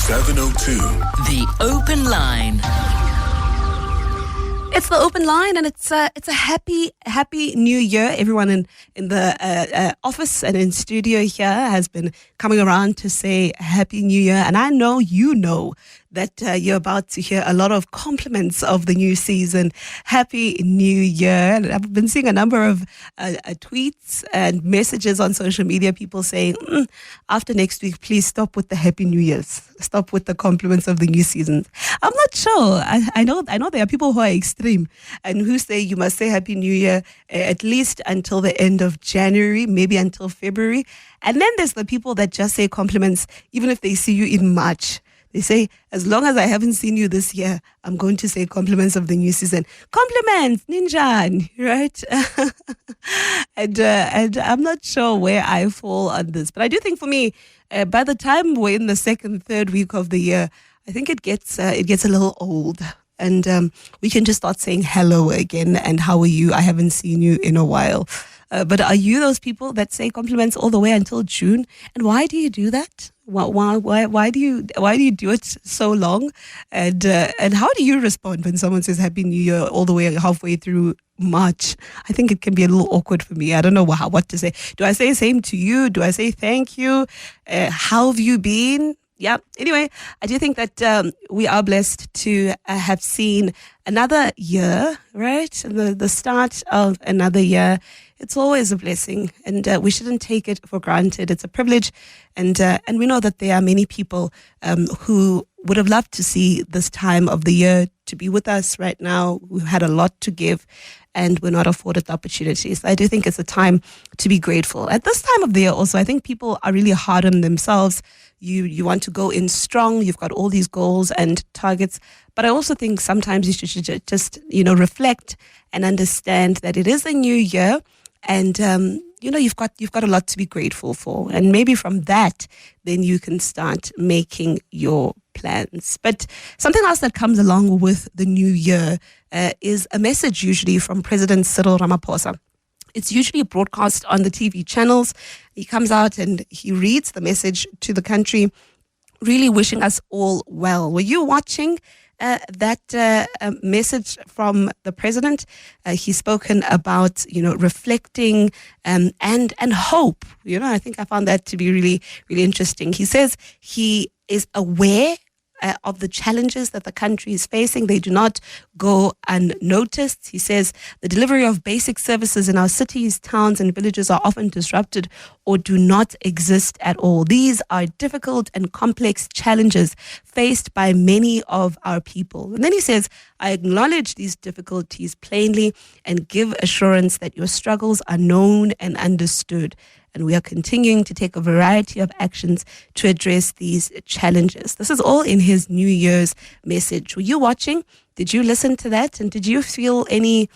702. The Open Line. It's the open line, and it's a happy new year. Everyone in the office and in studio here has been coming around to say happy new year, and I know you know that you're about to hear a lot of compliments of the new season. Happy New Year. And I've been seeing a number of tweets and messages on social media, people saying, after next week, please stop with the Happy New Year's. Stop with the compliments of the new season. I'm not sure. I know there are people who are extreme and who say you must say Happy New Year at least until the end of January, maybe until February. And then there's the people that just say compliments even if they see you in March. They say, as long as I haven't seen you this year, I'm going to say compliments of the new season. Compliments, ninja, right? and I'm not sure where I fall on this. But I do think for me, by the time we're in the second, third week of the year, I think it gets a little old. And we can just start saying hello again and how are you? I haven't seen you in a while. But are you those people that say compliments all the way until June? And why do you do that? Why do you do it so long? And how do you respond when someone says Happy New Year all the way halfway through March? I think it can be a little awkward for me. I don't know what to say. Do I say same to you? Do I say thank you? How have you been? Yeah. Anyway, I do think that we are blessed to have seen another year, right? The start of another year. It's always a blessing, and we shouldn't take it for granted. It's a privilege, and we know that there are many people who would have loved to see this time of the year to be with us right now. We've had a lot to give, and we're not afforded the opportunities. I do think it's a time to be grateful. At this time of the year also, I think people are really hard on themselves. You want to go in strong. You've got all these goals and targets. But I also think sometimes you should just, reflect and understand that it is a new year. And, you've got a lot to be grateful for. And maybe from that, then you can start making your plans. But something else that comes along with the new year is a message usually from President Cyril Ramaphosa. It's usually broadcast on the TV channels. He comes out and he reads the message to the country, really wishing us all well. Were you watching that message from the president? He's spoken about, reflecting and hope. I think I found that to be really, really interesting. He says he is aware of the challenges that the country is facing. They do not go unnoticed. He says the delivery of basic services in our cities, towns, and villages are often disrupted or do not exist at all. These are difficult and complex challenges faced by many of our people. And then he says, I acknowledge these difficulties plainly and give assurance that your struggles are known and understood. And we are continuing to take a variety of actions to address these challenges. This is all in his New Year's message. Were you watching? Did you listen to that? And did you feel any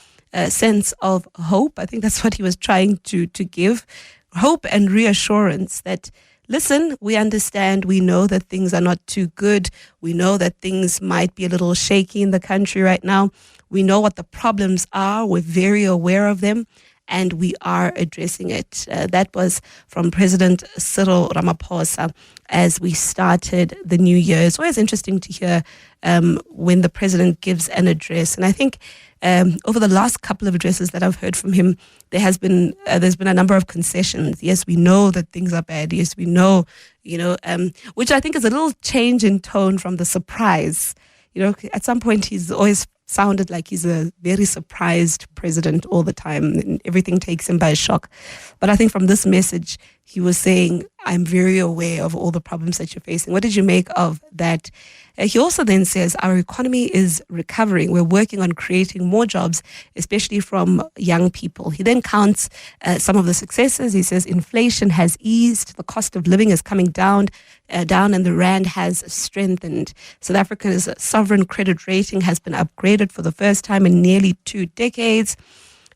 sense of hope? I think that's what he was trying to give. Hope and reassurance that, listen, we understand, we know that things are not too good. We know that things might be a little shaky in the country right now. We know what the problems are. We're very aware of them. And we are addressing it. That was from President Cyril Ramaphosa as we started the new year. It's always interesting to hear when the president gives an address. And I think over the last couple of addresses that I've heard from him, there's been a number of concessions. Yes, we know that things are bad. Yes, we know, which I think is a little change in tone from the surprise. At some point he's always sounded like he's a very surprised president all the time and everything takes him by shock. But I think from this message, he was saying, I'm very aware of all the problems that you're facing. What did you make of that? He also then says, our economy is recovering. We're working on creating more jobs, especially from young people. He then counts some of the successes. He says inflation has eased, the cost of living is coming down, and the rand has strengthened. South Africa's sovereign credit rating has been upgraded for the first time in nearly 2 decades.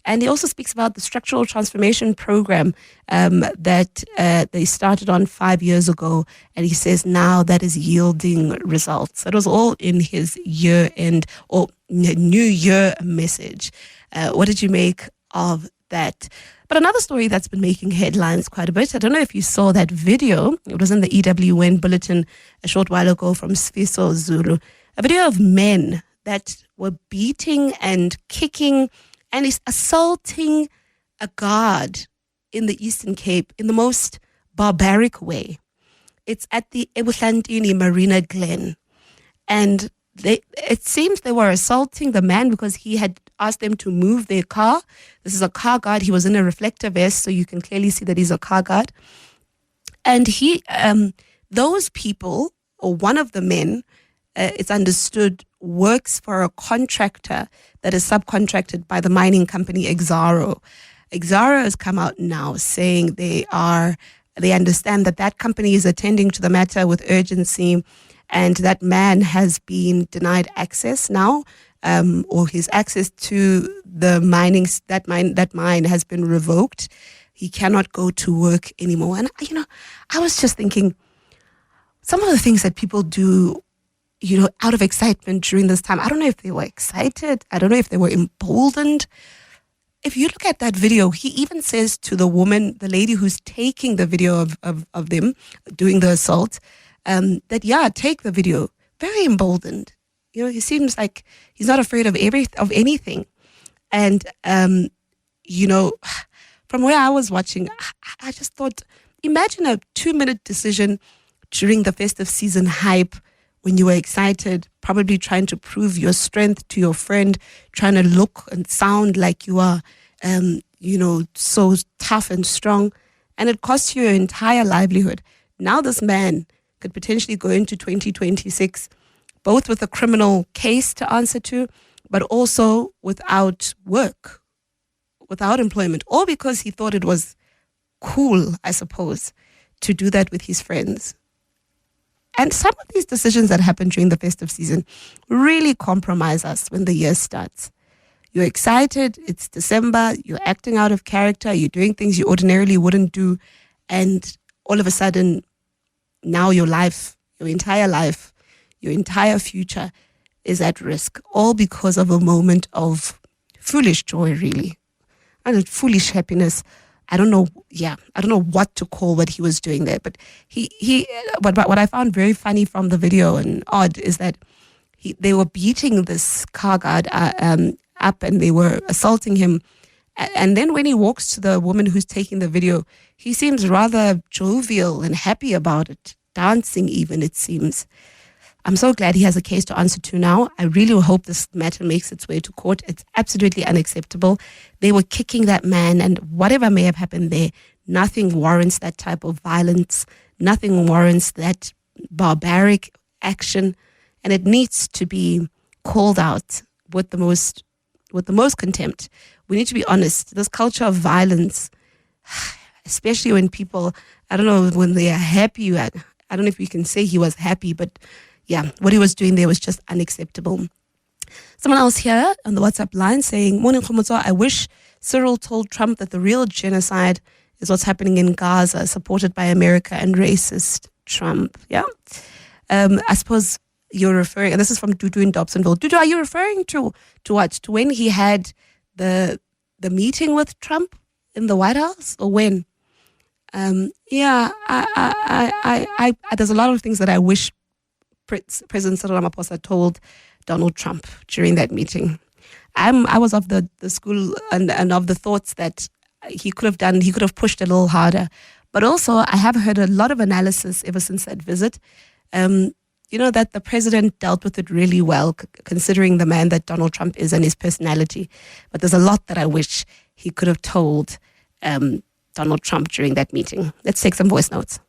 And he also speaks about the structural transformation program that they started on 5 years ago. And he says now that is yielding results. That was all in his year-end or New Year message. What did you make of that? But another story that's been making headlines quite a bit, I don't know if you saw that video. It was in the EWN bulletin a short while ago from Sfiso Zulu. A video of men that were beating and kicking and is assaulting a guard in the Eastern Cape in the most barbaric way. It's at the Ebuhlantini Marina Glen. And it seems they were assaulting the man because he had asked them to move their car. This is a car guard. He was in a reflector vest, so you can clearly see that he's a car guard. And those people, or one of the men, it's understood, works for a contractor that is subcontracted by the mining company EXXARO. EXXARO has come out now saying they understand that company is attending to the matter with urgency, and that man has been denied access now, or his access to the mining, that mine has been revoked. He cannot go to work anymore. And, I was just thinking, some of the things that people do, out of excitement during this time, I don't know if they were excited. I don't know if they were emboldened. If you look at that video, he even says to the woman, the lady who's taking the video of them doing the assault, that, take the video. Very emboldened. He seems like he's not afraid of anything. And, from where I was watching, I just thought, imagine a 2-minute decision during the festive season hype when you were excited, probably trying to prove your strength to your friend, trying to look and sound like you are, so tough and strong. And it costs you your entire livelihood. Now this man could potentially go into 2026, both with a criminal case to answer to, but also without work, without employment, all because he thought it was cool, I suppose, to do that with his friends. And some of these decisions that happen during the festive season really compromise us when the year starts. You're excited, it's December, you're acting out of character, you're doing things you ordinarily wouldn't do, and all of a sudden, now your life, your entire future is at risk, all because of a moment of foolish joy, really. And foolish happiness. I don't know what to call what he was doing there, but what I found very funny from the video and odd is that they were beating this car guard up and they were assaulting him. And then when he walks to the woman who's taking the video, he seems rather jovial and happy about it, dancing even, it seems. I'm so glad he has a case to answer to now. I really hope this matter makes its way to court. It's absolutely unacceptable. They were kicking that man, and whatever may have happened there, nothing warrants that type of violence. Nothing warrants that barbaric action, and it needs to be called out with the most contempt. We need to be honest. This culture of violence, especially when people, I don't know, when they are happy, I don't know if we can say he was happy, but yeah, what he was doing there was just unacceptable. Someone else here on the WhatsApp line saying, "Morning, Kgomotso, I wish Cyril told Trump that the real genocide is what's happening in Gaza, supported by America and racist Trump." Yeah. I suppose you're referring, and this is from Dudu in Dobsonville. Dudu, are you referring to what? To when he had the meeting with Trump in the White House, or when? Yeah, I there's a lot of things that I wish President Cyril Ramaphosa told Donald Trump during that meeting. I was of the school and of the thoughts that he could have pushed a little harder. But also, I have heard a lot of analysis ever since that visit, that the president dealt with it really well, considering the man that Donald Trump is and his personality. But there's a lot that I wish he could have told Donald Trump during that meeting. Let's take some voice notes.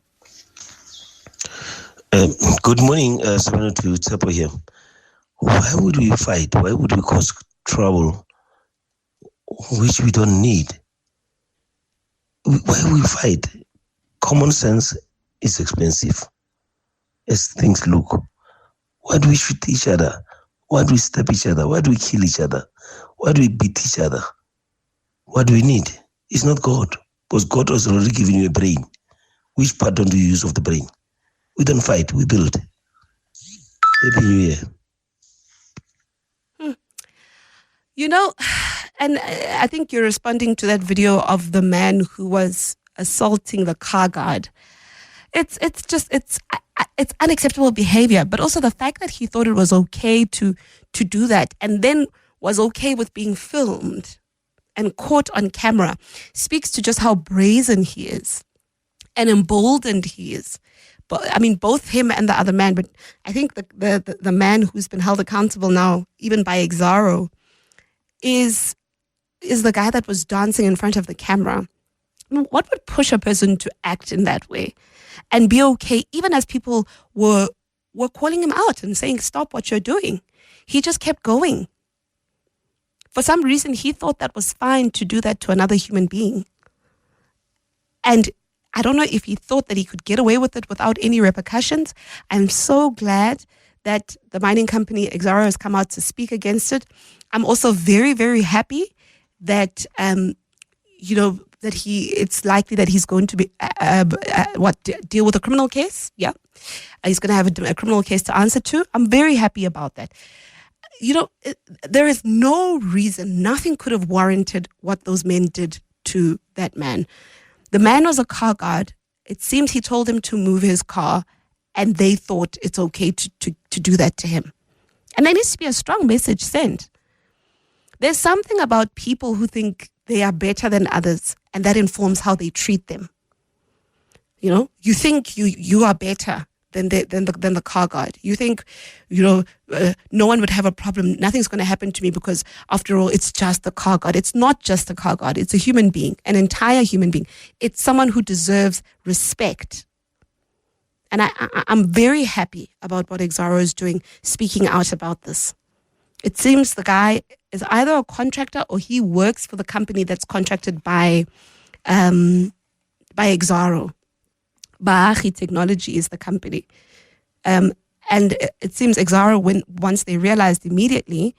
Good morning, Senator Tsepo here. Why would we fight? Why would we cause trouble which we don't need? Why we fight? Common sense is expensive as things look. Why do we shoot each other? Why do we stab each other? Why do we kill each other? Why do we beat each other? What do we need? It's not God, because God has already given you a brain. Which part don't you use of the brain? We don't fight, we build. Happy New Year. You know, and I think you're responding to that video of the man who was assaulting the car guard. It's unacceptable behavior, but also the fact that he thought it was okay to do that, and then was okay with being filmed and caught on camera, speaks to just how brazen he is and emboldened he is. But I mean, both him and the other man. But I think the man who's been held accountable now, even by EXXARO, is the guy that was dancing in front of the camera. I mean, what would push a person to act in that way and be okay, even as people were calling him out and saying, stop what you're doing? He just kept going. For some reason, he thought that was fine to do that to another human being. And I don't know if he thought that he could get away with it without any repercussions. I'm so glad that the mining company EXXARO has come out to speak against it. I'm also very, very happy that, that it's likely that he's going to be, deal with a criminal case. Yeah. He's going to have a criminal case to answer to. I'm very happy about that. There is no reason, nothing could have warranted what those men did to that man. The man was a car guard. It seems he told him to move his car, and they thought it's okay to do that to him. And there needs to be a strong message sent. There's something about people who think they are better than others, and that informs how they treat them. You think you are better than the car guard. You think, no one would have a problem. Nothing's going to happen to me because, after all, it's just the car guard. It's not just a car guard. It's a human being, an entire human being. It's someone who deserves respect. And I'm very happy about what EXXARO is doing, speaking out about this. It seems the guy is either a contractor or he works for the company that's contracted by EXXARO. Baagi Technology is the company. And it seems EXXARO, once they realized immediately,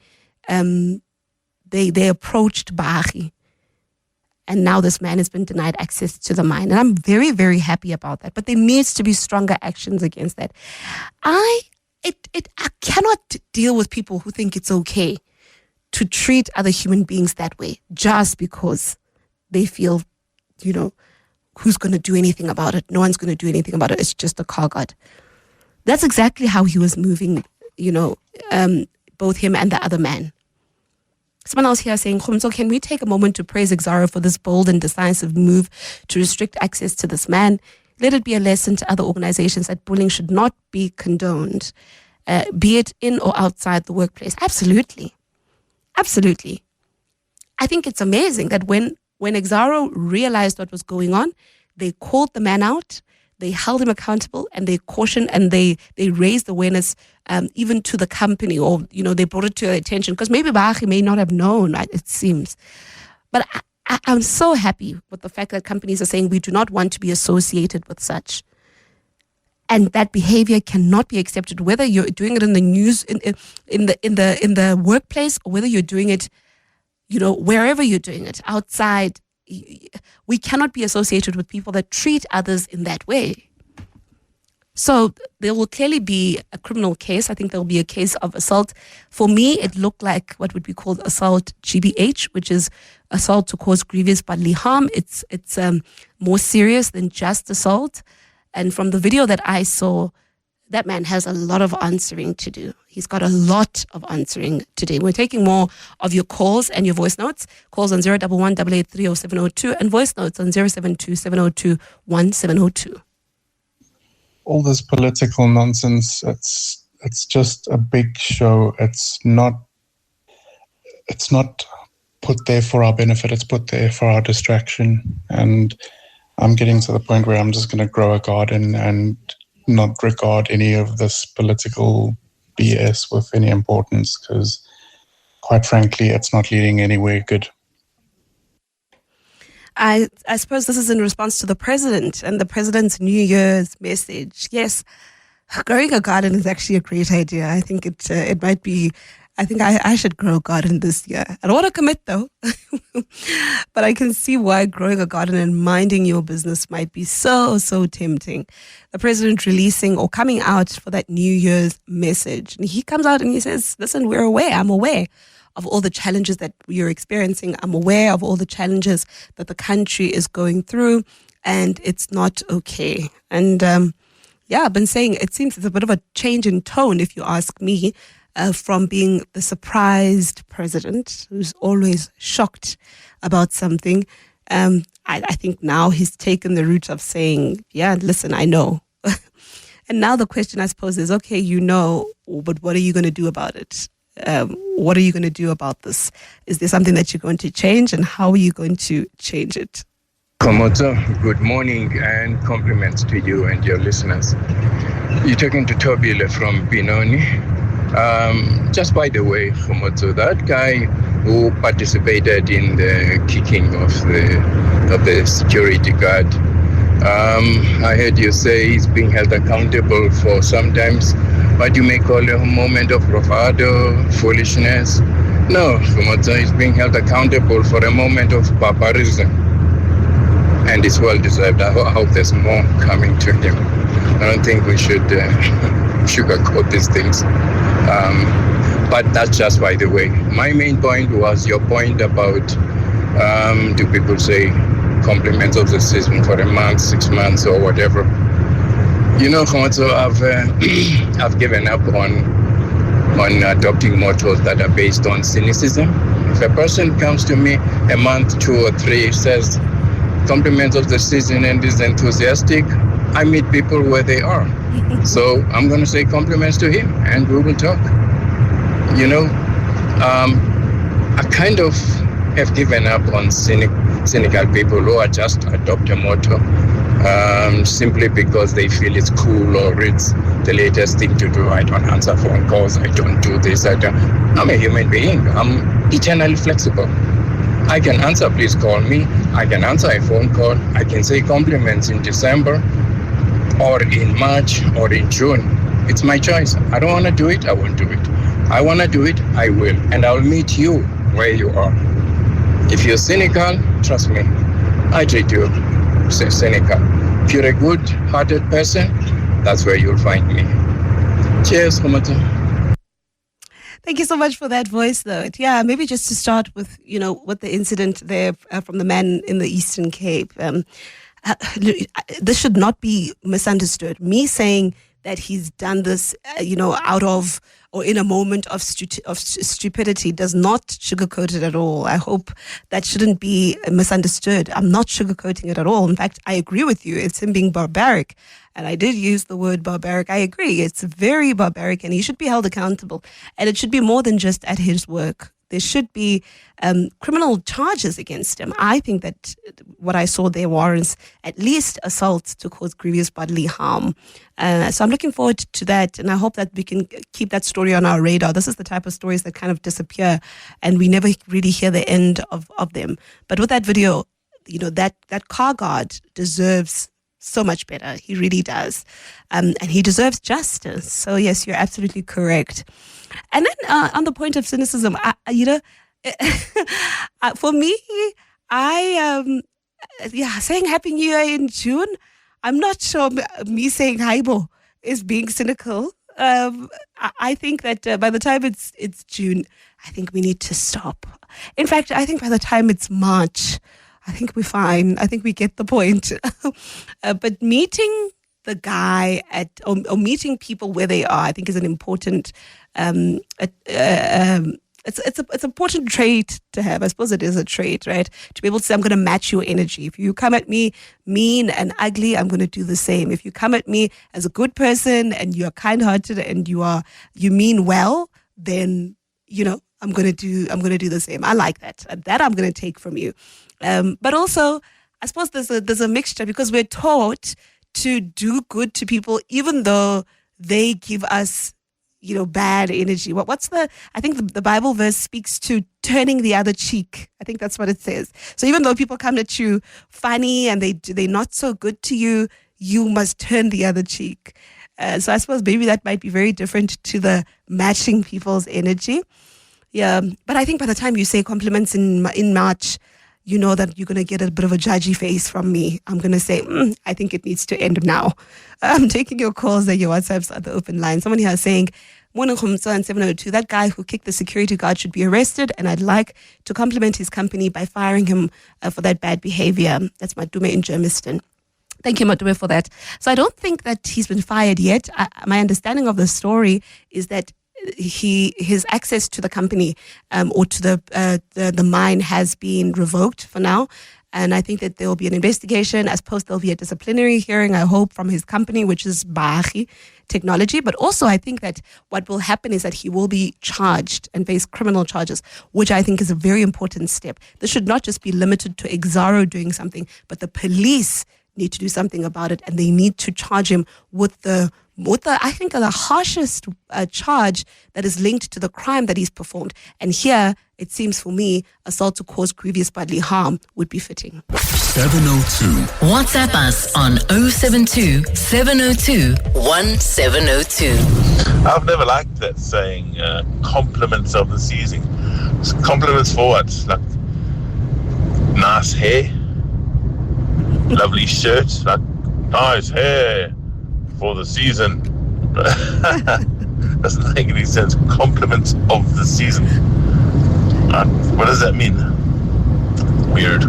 they approached Baagi. And now this man has been denied access to the mine. And I'm very, very happy about that. But there needs to be stronger actions against that. I cannot deal with people who think it's okay to treat other human beings that way just because they feel, who's going to do anything about it? No one's going to do anything about it. It's just a car guard. That's exactly how he was moving, both him and the other man. Someone else here saying, Kgomotso, can we take a moment to praise EXXARO for this bold and decisive move to restrict access to this man? Let it be a lesson to other organizations that bullying should not be condoned, be it in or outside the workplace. Absolutely. Absolutely. I think it's amazing that when EXXARO realized what was going on, they called the man out, they held him accountable, and they cautioned and they raised awareness even to the company, or, they brought it to their attention, because maybe Baagi may not have known, right, it seems. But I'm so happy with the fact that companies are saying we do not want to be associated with such. And that behavior cannot be accepted, whether you're doing it in the news, in the workplace, or whether you're doing it, wherever you're doing it, outside. We cannot be associated with people that treat others in that way. So there will clearly be a criminal case. I think there will be a case of assault. For me, it looked like what would be called assault GBH, which is assault to cause grievous bodily harm. It's more serious than just assault. And from the video that I saw, that man has a lot of answering to do. He's got a lot of answering to do. We're taking more of your calls and your voice notes. Calls on 011-883-0702 and voice notes on 072-702-1702. All this political nonsense, it's just a big show. It's not put there for our benefit. It's put there for our distraction. And I'm getting to the point where I'm just going to grow a garden and not regard any of this political BS with any importance, because quite frankly, it's not leading anywhere good. I suppose this is in response to the president and the president's New Year's message. Yes, growing a garden is actually a great idea. I think it might be. I think I should grow a garden this year. I don't want to commit though, but I can see why growing a garden and minding your business might be so tempting. The president releasing or coming out for that New Year's message. And he comes out and he says, listen, we're aware, I'm aware of all the challenges that you're experiencing. I'm aware of all the challenges that the country is going through, and it's not okay. And I've been saying it seems it's a bit of a change in tone, if you ask me, from being the surprised president who's always shocked about something. I think now he's taken the route of saying, yeah, listen, I know. And now the question, I suppose, is, okay, you know, but what are you going to do about it? What are you going to do about this? Is there something that you're going to change, and how are you going to change it? Kgomotso, good morning and compliments to you and your listeners. You're talking to Tobile from Benoni. Just by the way, Kgomotso, that guy who participated in the kicking of the security guard, I heard you say he's being held accountable for sometimes what you may call a moment of bravado, foolishness. No, Kgomotso is being held accountable for a moment of barbarism. And it's well deserved. I hope there's more coming to him. I don't think we should sugarcoat these things. But that's just by the way. My main point was your point about do people say compliments of the season for a month, 6 months, or whatever. You know, Kgomotso, I've given up on adopting mottos that are based on cynicism. If a person comes to me a month, 2 or 3, says compliments of the season and is enthusiastic, I meet people where they are. So I'm going to say compliments to him and we will talk. You know, I kind of have given up on cynical people who are just adopt a motto simply because they feel it's cool or it's the latest thing to do. I don't answer phone calls. I don't do this. I'm a human being. I'm eternally flexible. I can answer, please call me. I can answer a phone call. I can say compliments in December or in March or in June. It's my choice. I don't want to do it, I won't do it. I want to do it, I will. And I'll meet you where you are. If you're cynical, trust me, I treat you cynical. If you're a good-hearted person, that's where you'll find me. Cheers, Kgomotso. Thank you so much for that voice note. Yeah, maybe just to start with, with the incident there from the man in the Eastern Cape. This should not be misunderstood. Me saying that he's done this, out of or in a moment of stupidity does not sugarcoat it at all. I hope that shouldn't be misunderstood. I'm not sugarcoating it at all. In fact, I agree with you. It's him being barbaric. And I did use the word barbaric. I agree. It's very barbaric and he should be held accountable. And it should be more than just at his work. There should be criminal charges against him. I think that what I saw there warrants at least assault to cause grievous bodily harm. So I'm looking forward to that, and I hope that we can keep that story on our radar. This is the type of stories that kind of disappear, and we never really hear the end of them. But with that video, that car guard deserves so much better. He really does. And he deserves justice. So yes, you're absolutely correct. And then on the point of cynicism, for me, saying Happy New Year in June, I'm not sure me saying Haibo is being cynical. I think that by the time it's June, I think we need to stop. In fact, I think by the time it's March, I think we're fine. I think we get the point. But meeting the guy or meeting people where they are, I think is an important. It's an important trait to have. I suppose it is a trait, right? To be able to say, I'm going to match your energy. If you come at me mean and ugly, I'm going to do the same. If you come at me as a good person and you're kind-hearted and you mean well, then I'm going to do the same. I like that. That I'm going to take from you. But also, I suppose there's a mixture because we're taught to do good to people, even though they give us, bad energy. I think the Bible verse speaks to turning the other cheek. I think that's what it says. So even though people come at you funny and they're not so good to you, you must turn the other cheek. So I suppose maybe that might be very different to the matching people's energy. Yeah, but I think by the time you say compliments in March, you know that you're going to get a bit of a judgy face from me. I'm going to say, I think it needs to end now. I'm taking your calls and your WhatsApps at the open line. Someone here is saying, Morning Kgomotso and 702. That guy who kicked the security guard should be arrested, and I'd like to compliment his company by firing him for that bad behavior. That's Madume in Germiston. Thank you, Madume, for that. So I don't think that he's been fired yet. My understanding of the story is that his access to the company or to the mine has been revoked for now. And I think that there will be an investigation. As post, there'll be a disciplinary hearing, I hope, from his company, which is Baagi Technology. But also, I think that what will happen is that he will be charged and face criminal charges, which I think is a very important step. This should not just be limited to EXXARO doing something, but the police need to do something about it, and they need to charge him with the I think the harshest charge that is linked to the crime that he's performed. And here, it seems for me, assault to cause grievous bodily harm would be fitting. 702. WhatsApp us on 072 702 1702. I've never liked that saying, compliments of the season. Compliments for what? Like, nice hair, lovely shirt, like, nice hair for the season. Doesn't make any sense. Compliments of the season. What does that mean? Weird.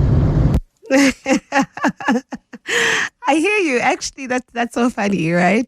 I hear you. Actually, that's so funny, right?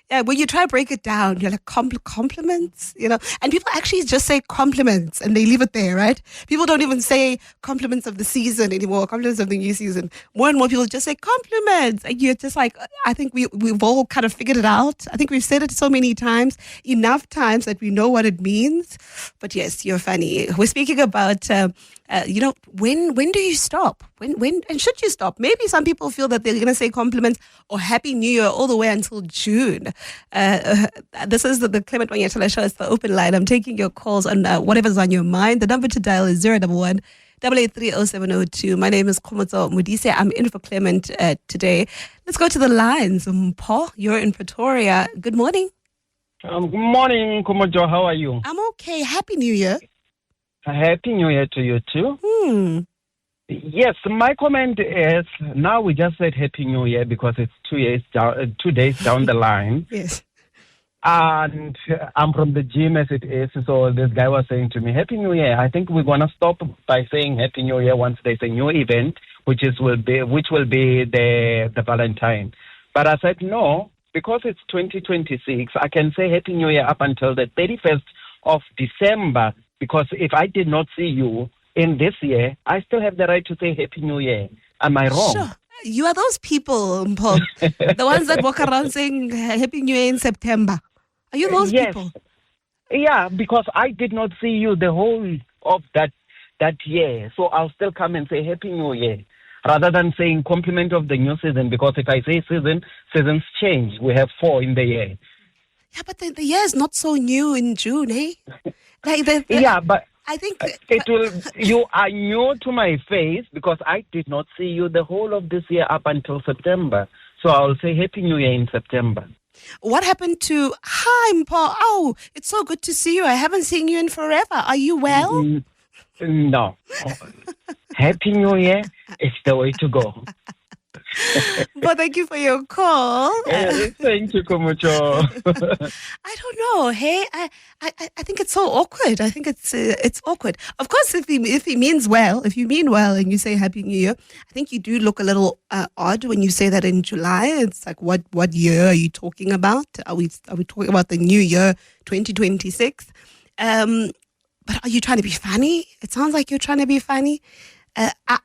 Yeah, when you try to break it down, you're like compliments, and people actually just say compliments and they leave it there, right? People don't even say compliments of the season anymore, compliments of the new season. More and more people just say compliments, and you're just like, I think we've all kind of figured it out. I think we've said it so many times, enough times that we know what it means. But yes, you're funny. We're speaking about when do you stop? When and should you stop? Maybe some people feel that they're going to say compliments or Happy New Year all the way until June. This is the Clement Manyathela show. It's the open line. I'm taking your calls on whatever's on your mind. The number to dial is 011 8830702. My name is Kgomotso Modise. I'm in for Clement today. Let's go to the lines. Paul, you're in Pretoria. Good morning. Good morning, Kgomotso. How are you? I'm okay. Happy New Year. Happy New Year to you too. Yes, my comment is now we just said Happy New Year because it's 2 days down the line. Yes. And I'm from the gym as it is, so this guy was saying to me, Happy New Year. I think we're gonna stop by saying Happy New Year once there's a new event, which will be the Valentine. But I said no, because it's 2026. I can say Happy New Year up until the 31st of December. Because if I did not see you in this year, I still have the right to say Happy New Year. Am I wrong? Sure. You are those people, Paul, the ones that walk around saying Happy New Year in September. Are you those people? Yeah, because I did not see you the whole of that year. So I'll still come and say Happy New Year rather than saying compliment of the new season. Because if I say seasons change. We have 4 in the year. Yeah, but the year is not so new in June, eh? Yeah, but I think you are new to my face because I did not see you the whole of this year up until September. So I'll say Happy New Year in September. What happened to, hi, Paul? Oh, it's so good to see you. I haven't seen you in forever. Are you well? No. Happy New Year is the way to go. Well, thank you for your call. Thank you, Kgomotso. I don't know. Hey, I think it's so awkward. I think it's awkward. Of course, if he means well, if you mean well and you say Happy New Year, I think you do look a little odd when you say that in July. It's like, what year are you talking about? Are we talking about the new year, 2026? But are you trying to be funny? It sounds like you're trying to be funny.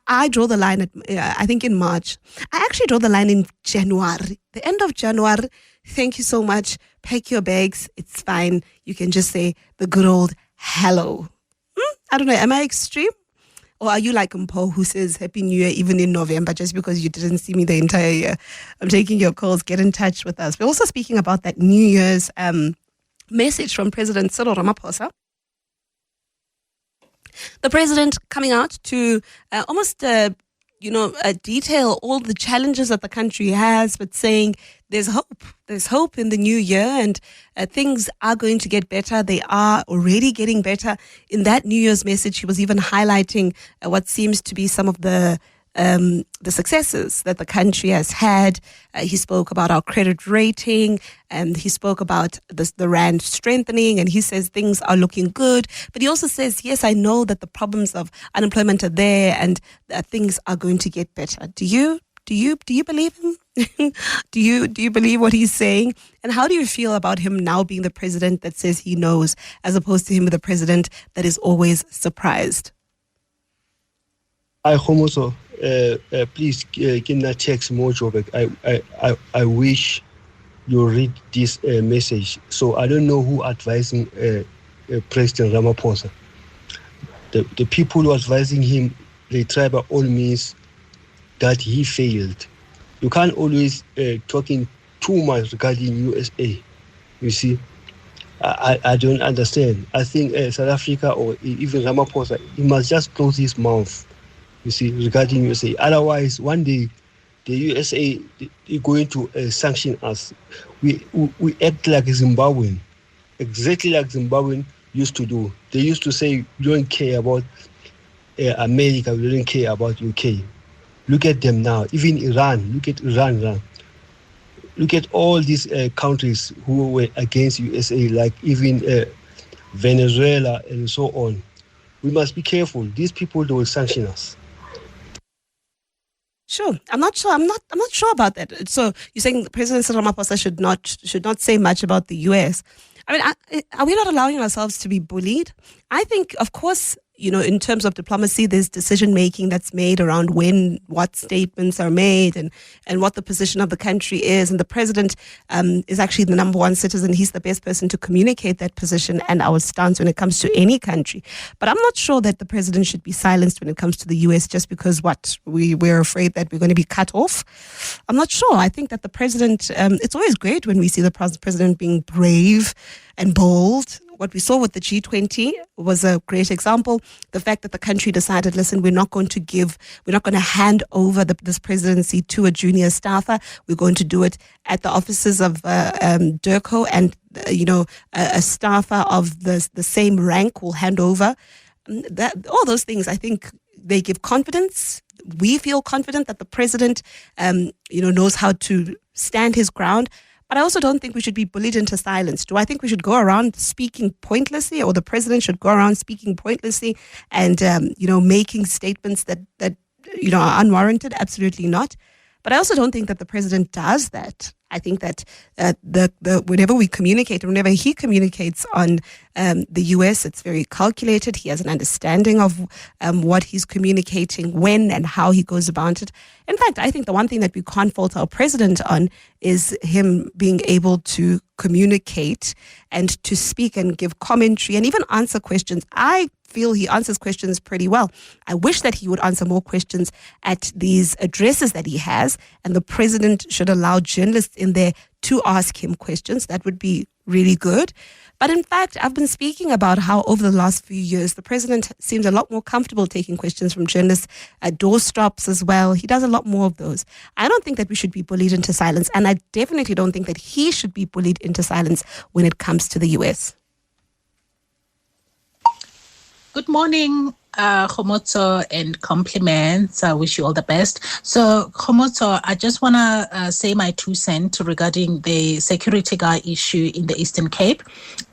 I draw the line at, I think in March. I actually draw the line in January. The end of January, thank you so much. Pack your bags. It's fine. You can just say the good old hello. I don't know. Am I extreme? Or are you like Mpo who says Happy New Year even in November just because you didn't see me the entire year? I'm taking your calls. Get in touch with us. We're also speaking about that New Year's message from President Cyril Ramaphosa. The president coming out to almost, detail all the challenges that the country has, but saying there's hope. There's hope in the new year and things are going to get better. They are already getting better. In that New Year's message, he was even highlighting what seems to be some of the the successes that the country has had. He spoke about our credit rating, and he spoke about the rand strengthening, and he says things are looking good. But he also says, yes, I know that the problems of unemployment are there, and things are going to get better. Do you believe him? Do you believe what he's saying? And how do you feel about him now being the president that says he knows, as opposed to him the president that is always surprised? Kgomotso, please give that text more job. I wish you read this message. So I don't know who advising President Ramaphosa. The people who are advising him, they try by all means that he failed. You can't always talking too much regarding USA. You see, I don't understand. I think South Africa or even Ramaphosa, he must just close his mouth. You see, regarding USA. Otherwise, one day the USA is going to sanction us. We act like Zimbabwean, exactly like Zimbabwean used to do. They used to say, we don't care about America, we don't care about UK. Look at them now. Even Iran, look at Iran. Look at all these countries who were against USA, like even Venezuela and so on. We must be careful. These people, they will sanction us. Sure, I'm not sure. I'm not sure about that. So you're saying President Ramaphosa should not say much about the US. I mean, are we not allowing ourselves to be bullied? I think, of course, in terms of diplomacy, there's decision making that's made around what statements are made and what the position of the country is. And the president is actually the number one citizen. He's the best person to communicate that position and our stance when it comes to any country. But I'm not sure that the president should be silenced when it comes to the US just because we're afraid that we're going to be cut off. I'm not sure. I think that the president, it's always great when we see the president being brave and bold. What we saw with the G20 was a great example. The fact that the country decided, listen, we're not going to hand over this presidency to a junior staffer. We're going to do it at the offices of DIRCO, and a staffer of the same rank will hand over. All those things, I think, they give confidence. We feel confident that the president, knows how to stand his ground. But I also don't think we should be bullied into silence. Do I think we should go around speaking pointlessly, or the president should go around speaking pointlessly and, making statements that are unwarranted? Absolutely not. But I also don't think that the president does that. I think that whenever we communicate, whenever he communicates on the US, it's very calculated. He has an understanding of what he's communicating, when and how he goes about it. In fact, I think the one thing that we can't fault our president on is him being able to communicate and to speak and give commentary and even answer questions. I feel he answers questions pretty well. I wish that he would answer more questions at these addresses that he has, and the president should allow journalists in there to ask him questions. That would be really good. But in fact, I've been speaking about how over the last few years, the president seems a lot more comfortable taking questions from journalists at doorstops as well. He does a lot more of those. I don't think that we should be bullied into silence, and I definitely don't think that he should be bullied into silence when it comes to the US. Good morning, Kgomotso, and compliments. I wish you all the best. So, Kgomotso, I just want to say my 2 cents regarding the security guard issue in the Eastern Cape.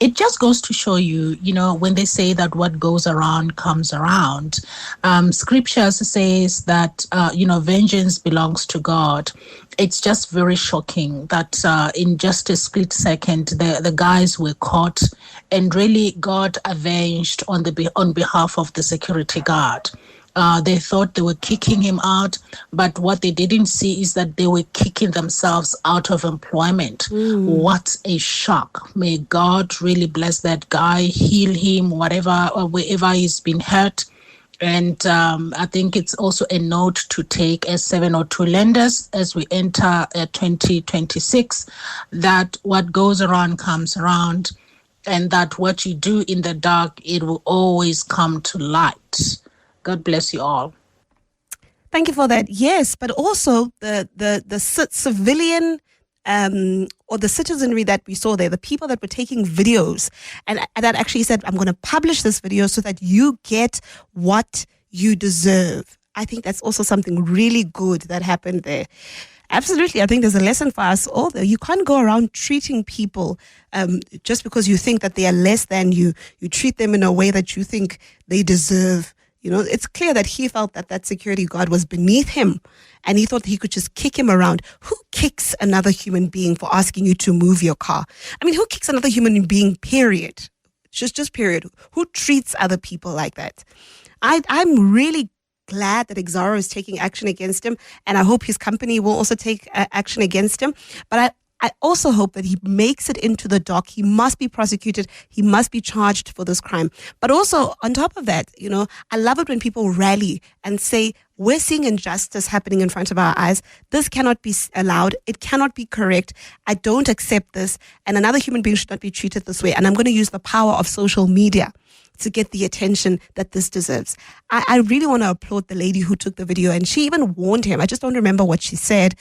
It just goes to show you, when they say that what goes around comes around. Scripture says that, vengeance belongs to God. It's just very shocking that in just a split second, the guys were caught and really got avenged on behalf of the security guard. They thought they were kicking him out, but what they didn't see is that they were kicking themselves out of employment. What a shock. May God really bless that guy, heal him, wherever he's been hurt. And I think it's also a note to take as 702 lenders as we enter 2026, that what goes around comes around, and that what you do in the dark, it will always come to light. God bless you all. Thank you for that. Yes, but also the civilian or the citizenry that we saw there, the people that were taking videos and that actually said, I'm going to publish this video so that you get what you deserve. I think that's also something really good that happened there. Absolutely. I think there's a lesson for us all there. You can't go around treating people just because you think that they are less than you. You treat them in a way that you think they deserve. You know, it's clear that he felt that that security guard was beneath him and he thought he could just kick him around. Who kicks another human being for asking you to move your car? I mean, who kicks another human being, period? Just period. Who treats other people like that? I'm really glad that EXXARO is taking action against him, and I hope his company will also take action against him. But I also hope that he makes it into the dock. He must be prosecuted. He must be charged for this crime. But also, on top of that, you know, I love it when people rally and say, we're seeing injustice happening in front of our eyes. This cannot be allowed. It cannot be correct. I don't accept this. And another human being should not be treated this way. And I'm going to use the power of social media to get the attention that this deserves. I really want to applaud the lady who took the video, and she even warned him. I just don't remember what she said.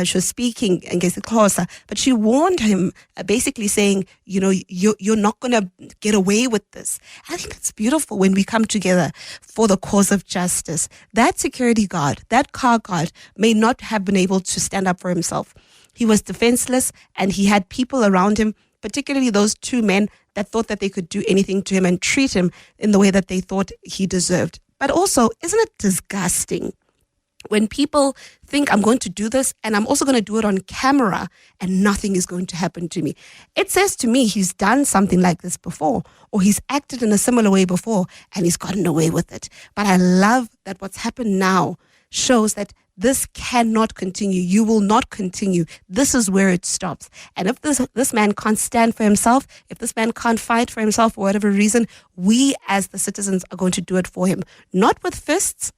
She was speaking against the Xhosa, but she warned him, basically saying, you know, you're not going to get away with this. I think it's beautiful when we come together for the cause of justice. That security guard, that car guard, may not have been able to stand up for himself. He was defenseless, and he had people around him, particularly those two men that thought that they could do anything to him and treat him in the way that they thought he deserved. But also, isn't it disgusting when people think, I'm going to do this and I'm also going to do it on camera and nothing is going to happen to me? It says to me he's done something like this before, or he's acted in a similar way before and he's gotten away with it. But I love that what's happened now shows that this cannot continue. You will not continue. This is where it stops. And if this man can't stand for himself, if this man can't fight for himself for whatever reason, we as the citizens are going to do it for him. Not with fists,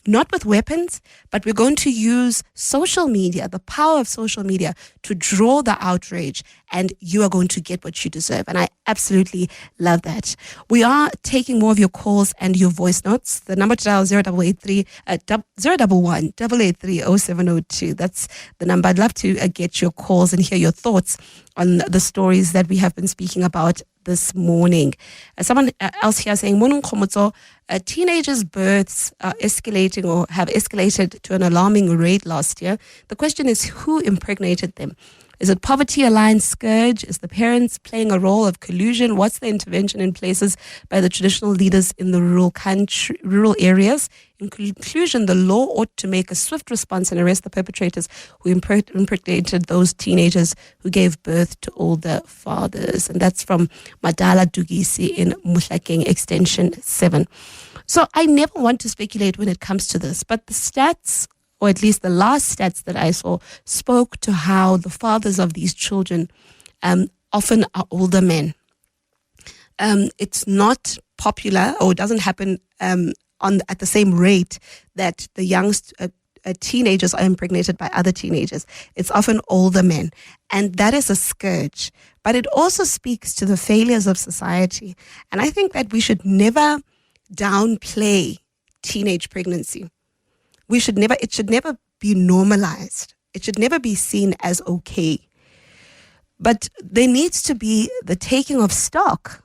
not with weapons, but we're going to use social media, the power of social media, to draw the outrage, and you are going to get what you deserve. And I absolutely love that. We are taking more of your calls and your voice notes. The number to dial 011 883 0702. That's the number. I'd love to get your calls and hear your thoughts on the stories that we have been speaking about this morning. Someone else here saying, Kgomotso, teenagers' births are escalating or have escalated to an alarming rate last year. The question is, who impregnated them? Is it poverty-aligned scourge? Is the parents playing a role of collusion? What's the intervention in places by the traditional leaders in the rural areas? In conclusion, the law ought to make a swift response and arrest the perpetrators who impregnated those teenagers who gave birth to older fathers. And that's from Madala Dugisi in Muhlakeng Extension 7. So I never want to speculate when it comes to this, but the stats, or at least the last stats that I saw, spoke to how the fathers of these children often are older men. It's not popular, or it doesn't happen at the same rate that the young teenagers are impregnated by other teenagers. It's often older men, and that is a scourge. But it also speaks to the failures of society. And I think that we should never downplay teenage pregnancy. It should never be normalized. It should never be seen as okay. But there needs to be the taking of stock.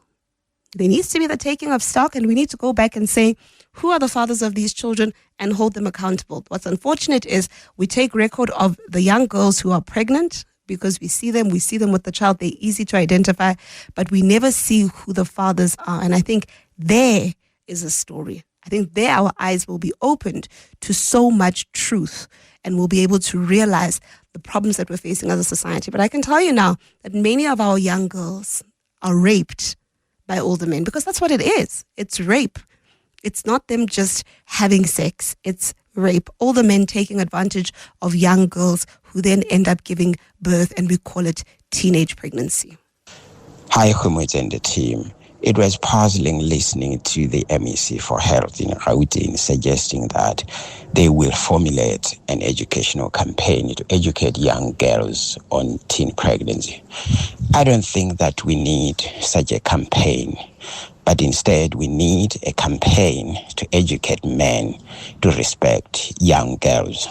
There needs to be the taking of stock, and we need to go back and say, who are the fathers of these children, and hold them accountable. What's unfortunate is we take record of the young girls who are pregnant because we see them with the child, they're easy to identify, but we never see who the fathers are. And I think there is a story. I think there our eyes will be opened to so much truth, and we'll be able to realize the problems that we're facing as a society. But I can tell you now that many of our young girls are raped by older men, because that's what it is. It's rape. It's not them just having sex. It's rape. Older men taking advantage of young girls who then end up giving birth, and we call it teenage pregnancy. Hi, Kgomotso and the team. It was puzzling listening to the MEC for Health in Gauteng suggesting that they will formulate an educational campaign to educate young girls on teen pregnancy. I don't think that we need such a campaign, but instead we need a campaign to educate men to respect young girls.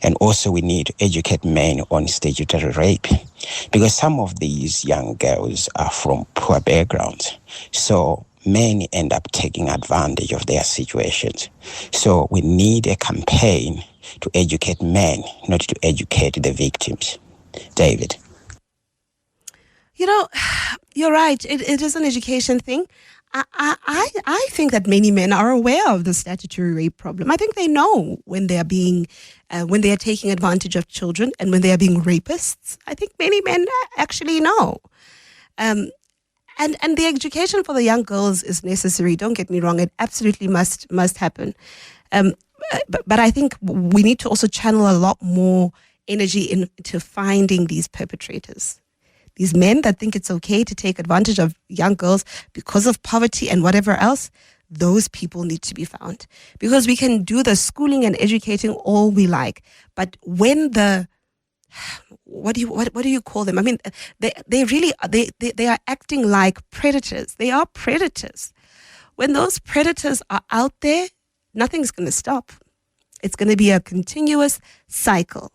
And also we need to educate men on statutory rape, because some of these young girls are from poor backgrounds. So many end up taking advantage of their situations. So we need a campaign to educate men, not to educate the victims. David. You know, you're right. It is an education thing. I think that many men are aware of the statutory rape problem. I think they know when they are taking advantage of children and when they are being rapists. I think many men actually know. And the education for the young girls is necessary. Don't get me wrong; it absolutely must happen. But I think we need to also channel a lot more energy into finding these perpetrators. These men that think it's okay to take advantage of young girls because of poverty and whatever else, those people need to be found. Because we can do the schooling and educating all we like, but when what do you call them? I mean, they really are acting like predators. They are predators. When those predators are out there, nothing's going to stop. It's going to be a continuous cycle.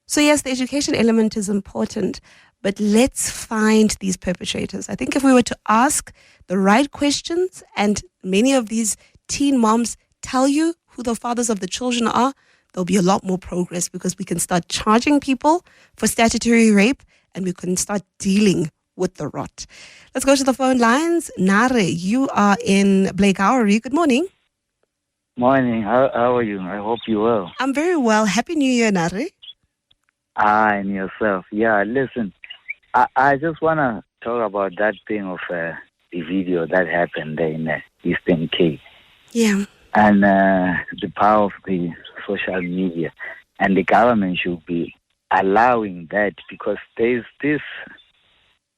So yes, the education element is important, but let's find these perpetrators. I think if we were to ask the right questions, and many of these teen moms tell you who the fathers of the children are, there'll be a lot more progress, because we can start charging people for statutory rape and we can start dealing with the rot. Let's go to the phone lines. Nare, you are in Blakehowery. Good morning. Morning. How are you? I hope you're well. I'm very well. Happy New Year, Nare. And yourself. Yeah, listen. I just want to talk about that thing of the video that happened there in Eastern Cape. Yeah. And the power of the social media. And the government should be allowing that, because there's this,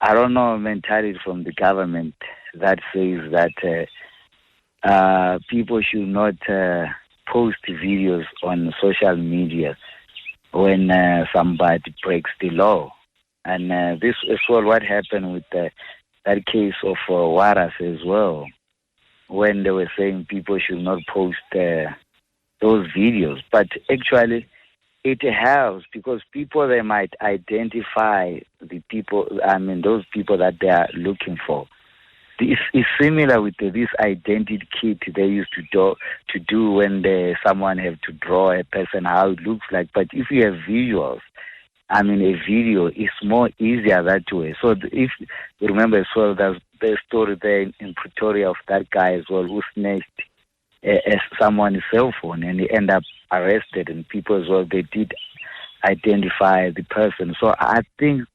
I don't know, mentality from the government that says that people should not post videos on social media when somebody breaks the law. And this is what happened with that case of Waras as well, when they were saying people should not post those videos. But actually, it helps, because people, they might identify the people, those people that they are looking for. This is similar with this identity kit they used to do when someone have to draw a person, how it looks like. But if you have visuals, a video is more easier that way. So if you remember as well, there's the story there in Pretoria of that guy as well who snatched someone's cell phone, and he ended up arrested, and people as well, they did identify the person. So I think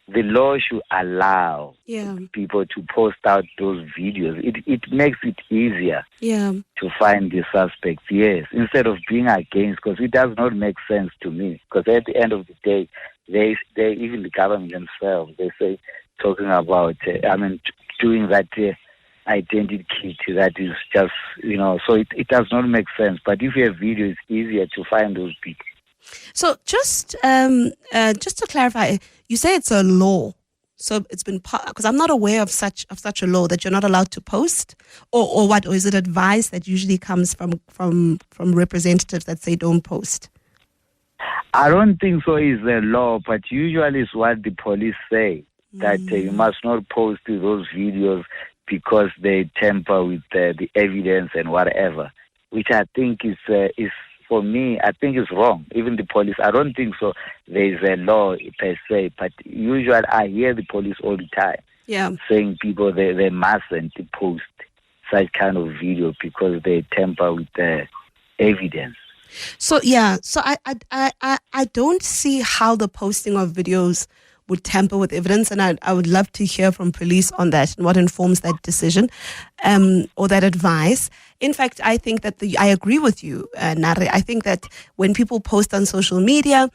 the law should allow people to post out those videos. It makes it easier to find the suspects, yes, instead of being against, because it does not make sense to me. Because at the end of the day, they even the government themselves, they say, talking about, doing that identity kit, that is just, so it does not make sense. But if you have video, it's easier to find those people. So just to clarify, you say it's a law. So it's been because I'm not aware of such a law that you're not allowed to post, or what, or is it advice that usually comes from representatives that say don't post? I don't think so. Is the law, but usually it's what the police say, that you must not post those videos because they tamper with the evidence and whatever, which I think is for me, I think it's wrong. Even the police, I don't think so. There is a law per se, but usually I hear the police all the time saying people they mustn't post such kind of video because they tamper with the evidence. So I don't see how the posting of videos would tamper with evidence, and I would love to hear from police on that and what informs that decision or that advice. In fact, I think that I agree with you, Nare. I think that when people post on social media,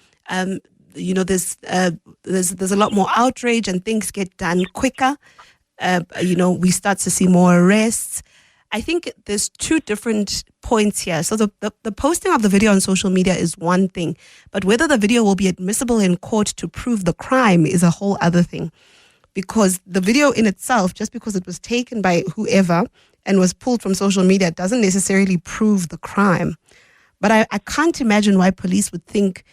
there's a lot more outrage and things get done quicker. We start to see more arrests. I think there's two different points here. So the posting of the video on social media is one thing, but whether the video will be admissible in court to prove the crime is a whole other thing. Because the video in itself, just because it was taken by whoever and was pulled from social media, doesn't necessarily prove the crime. But I can't imagine why police would think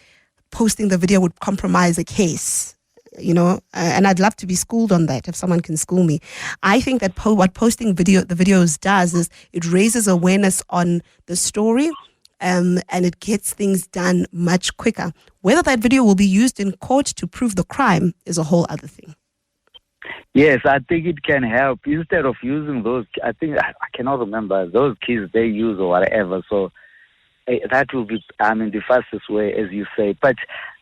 posting the video would compromise a case. and I'd love to be schooled on that if someone can school me. I think that what posting the videos does is it raises awareness on the story, and it gets things done much quicker. Whether that video will be used in court to prove the crime is a whole other thing. Yes, I think it can help. Instead of using those, I cannot remember, those keys they use or whatever. So that will be, the fastest way, as you say. But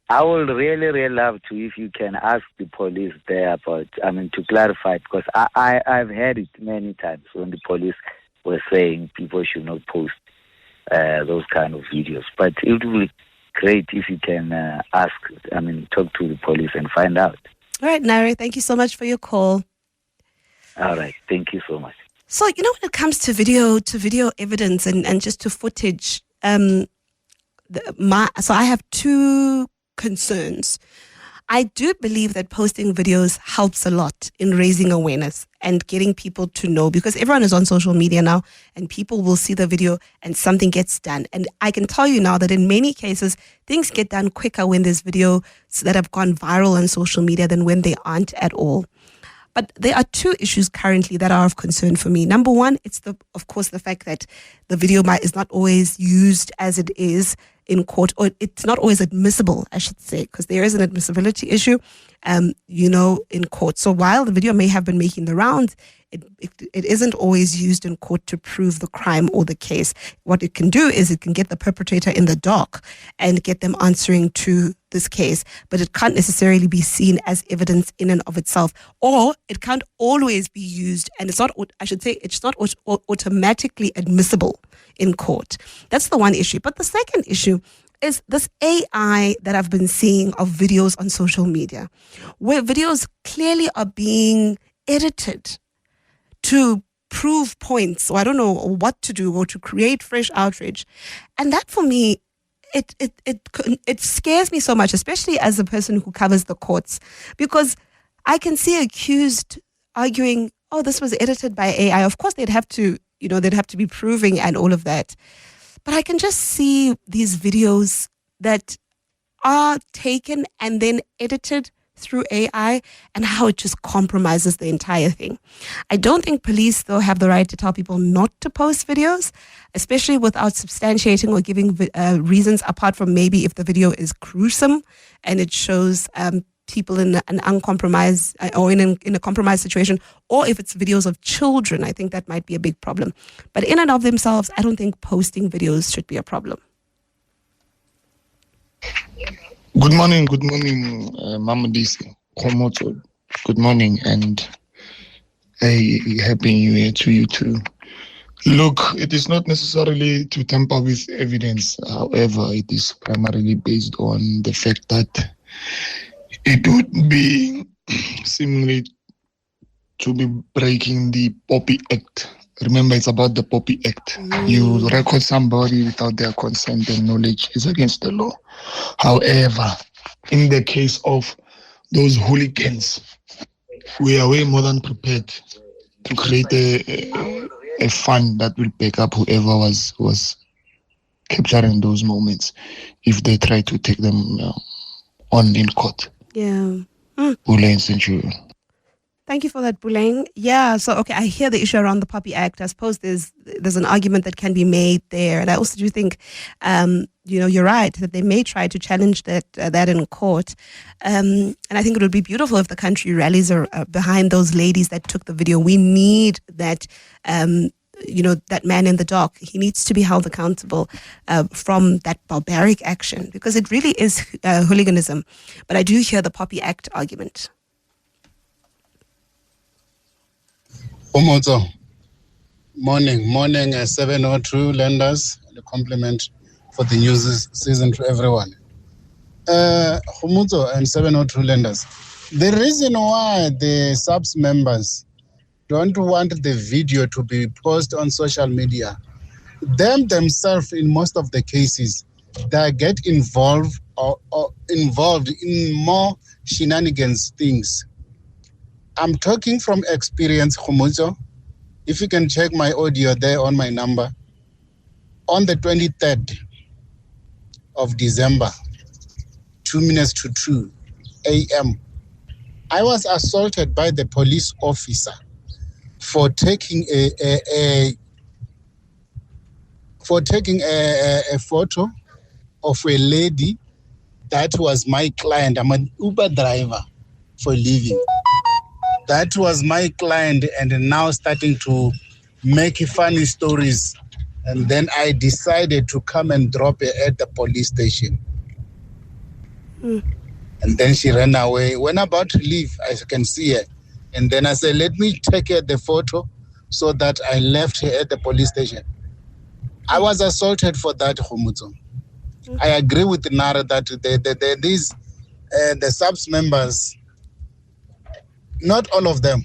I would really, really love to, if you can ask the police there about, to clarify, because I've heard it many times when the police were saying people should not post those kind of videos. But it would be great if you can talk to the police and find out. All right, Nari, thank you so much for your call. All right, thank you so much. So, when it comes to video evidence and just to footage, so I have two concerns. I do believe that posting videos helps a lot in raising awareness and getting people to know, because everyone is on social media now and people will see the video and something gets done. And I can tell you now that in many cases, things get done quicker when there's videos that have gone viral on social media than when they aren't at all. But there are two issues currently that are of concern for me. Number one, it's of course the fact that the video is not always used as it is in court, or it's not always admissible, I should say, because there is an admissibility issue, in court. So while the video may have been making the rounds, it isn't always used in court to prove the crime or the case. What it can do is it can get the perpetrator in the dock and get them answering to this case, but it can't necessarily be seen as evidence in and of itself, or it can't always be used, and it's not automatically admissible in court. That's the one issue. But the second issue is this AI that I've been seeing of videos on social media, where videos clearly are being edited to prove points, or I don't know what to do, or to create fresh outrage. And that for me, it scares me so much, especially as a person who covers the courts, because I can see accused arguing, oh, this was edited by AI. Of course, they'd have to be proving and all of that. But I can just see these videos that are taken and then edited through AI and how it just compromises the entire thing. I don't think police, though, have the right to tell people not to post videos, especially without substantiating or giving reasons, apart from maybe if the video is gruesome and it shows people in an uncompromised or in a compromised situation, or if it's videos of children. I think that might be a big problem. But in and of themselves, I don't think posting videos should be a problem. Good morning, Modise, Kgomotso. Good morning, and a happy New Year to you too. Look, it is not necessarily to tamper with evidence. However, it is primarily based on the fact that it would be seemingly to be breaking the Poppy Act. Remember, it's about the Poppy Act. You record somebody without their consent and knowledge is against the law. However, in the case of those hooligans, we are way more than prepared to create a fund that will back up whoever was capturing those moments if they try to take them on in court. Yeah. Thank you for that, Buleng. Yeah, so, okay, I hear the issue around the Poppy Act. I suppose there's an argument that can be made there. And I also do think, you're right, that they may try to challenge that in court. And I think it would be beautiful if the country rallies behind those ladies that took the video. We need that, that man in the dock. He needs to be held accountable from that barbaric action, because it really is hooliganism. But I do hear the Poppy Act argument. Kgomotso, morning, 702 lenders, and a compliment for the new season to everyone. Kgomotso and 702 lenders, the reason why the subs members don't want the video to be posted on social media, themselves in most of the cases, they get involved or involved in more shenanigans things. I'm talking from experience, Kgomotso. If you can check my audio there on my number, on the 23rd of December, 2 minutes to 2 a.m., I was assaulted by the police officer for taking a photo of a lady that was my client. I'm an Uber driver for living. That was my client, and now starting to make funny stories. And then I decided to come and drop her at the police station. And then she ran away. When about to leave, I can see her. And then I said, let me take her the photo so that I left her at the police station. I was assaulted for that, Kgomotso. I agree with Nara that the subs members, not all of them,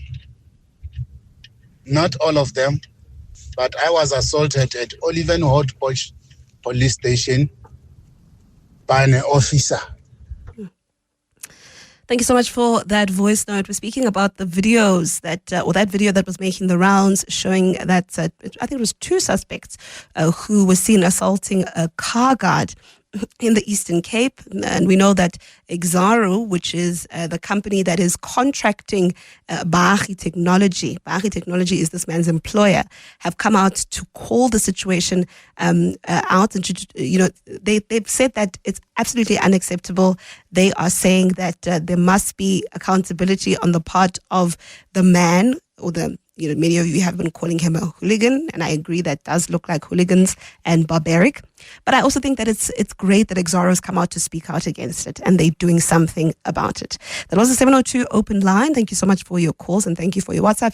but I was assaulted at Oliven Hotposh police station by an officer. Thank you so much for that voice note. We're speaking about the videos that video that was making the rounds showing that I think it was 2 suspects who were seen assaulting a car guard in the Eastern Cape. And we know that EXXARO, which is the company that is contracting Baagi Technology is this man's employer, have come out to call the situation out. And they've said that it's absolutely unacceptable. They are saying that there must be accountability on the part of the man, or many of you have been calling him a hooligan, and I agree that does look like hooligans and barbaric. But I also think that it's great that EXXARO has come out to speak out against it, and they're doing something about it. That was a 702 open line. Thank you so much for your calls, and thank you for your WhatsApp.